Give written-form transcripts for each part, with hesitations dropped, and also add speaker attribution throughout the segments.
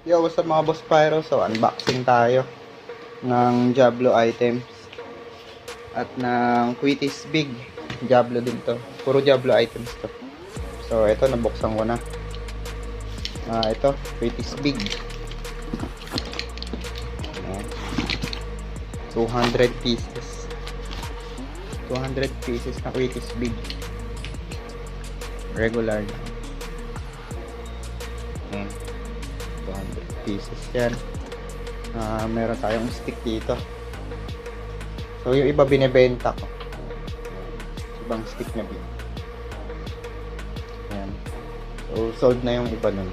Speaker 1: Yo, what's up mga boss Pyro? So, unboxing tayo ng Diablo items at ng Quitis Big. Diablo din to. Puro Diablo items to. So, ito, nabuksan ko na. Ito, Quitis Big. Ayan. 200 pieces. 200 pieces na Quitis Big. Regular na. Ayan. 200 pieces yan. Meron tayong stick dito. So yung iba binebenta ko. Ibang stick na bin. Ayan. So sold na yung iba nun.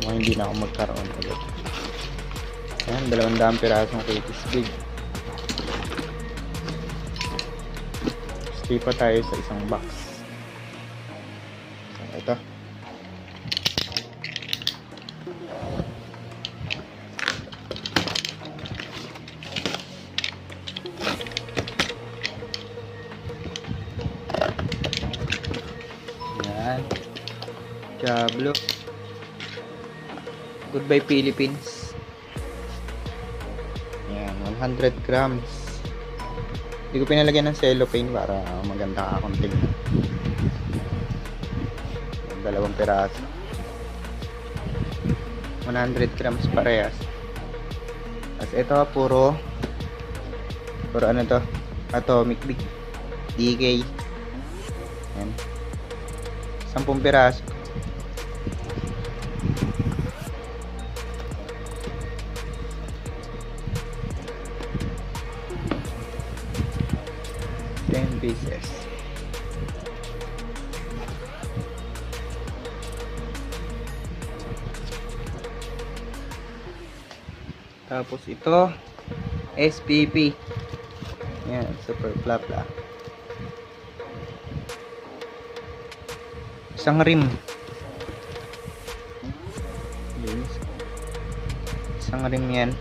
Speaker 1: Mukhang hindi na ako magkaroon ulit. Ayan, 200 pirasong Quitis Big. Stay pa tayo sa isang box. So, ito. Yan. Diablo. Goodbye Philippines. Yan, 100 grams. Hindi ko pinalagyan ng cellophane para maganda akong tingnan. Dalawang piraso. 100 grams parehas. Tapos ito puro ano to? Atomic Big. DK. Yan. 10 piraso. Pieces. Tapos ito SPP. Yan, super plapla. Isang rim. Isang rim yan.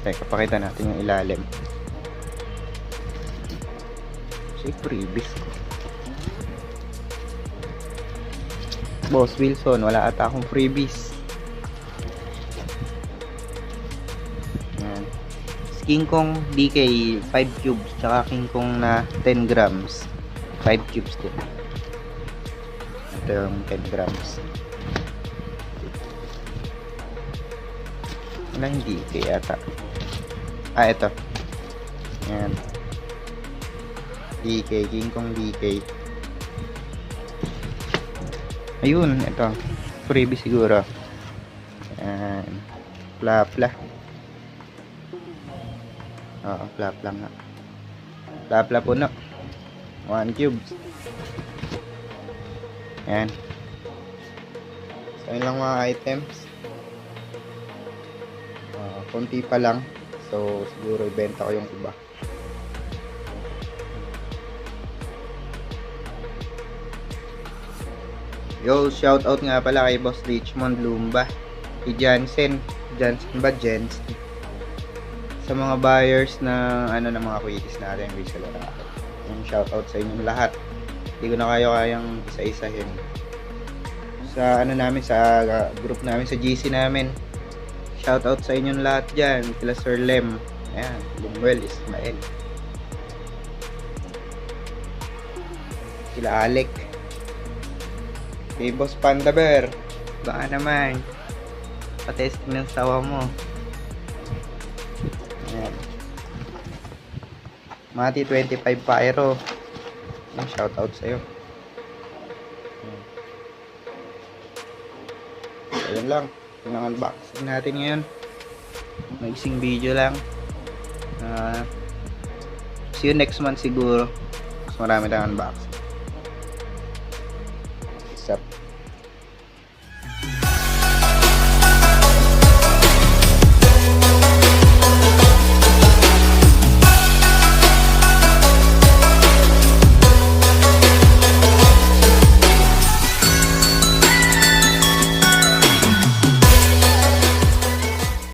Speaker 1: Teka, pakita natin yung ilalim. Freebies ko. Boss Wilson, wala ata akong freebies. Yan. King Kong DK 5 cubes tsaka King Kong na 10 grams 5 cubes din. Ito yung 10 grams. Wala yung DK ata. Ito. Yan. DK, King Kong DK. Ayun, ito. Freebie siguro. Ayan. Plapla. Oo, plapla nga. Plapla puno. 1 cubes. Ayan. So, yun lang mga items. Konti pa lang. So, siguro ibenta ko yung iba. Yo, shout out nga pala kay Boss Richmond Lumba, kay Jansen ba? Jensen. Sa mga buyers ng ng mga quitis natin, reseller ako. Yung shout out sa inyong lahat. Hindi ko na kayang isa-isahin. Sa namin, sa group namin, sa GC namin. Shout out sa inyong lahat diyan, kila Sir Lem. Ayan, Lumuel Ismael. Kila Alec. Hey Boss Panda Bear, baka naman patesting ng sawa mo. Ayan. Mati 25 Pyro, yung shoutout sa'yo. Ayun lang yung unboxing natin ngayon. Maiksing video lang. See you next month siguro. Mas marami tayong unboxing.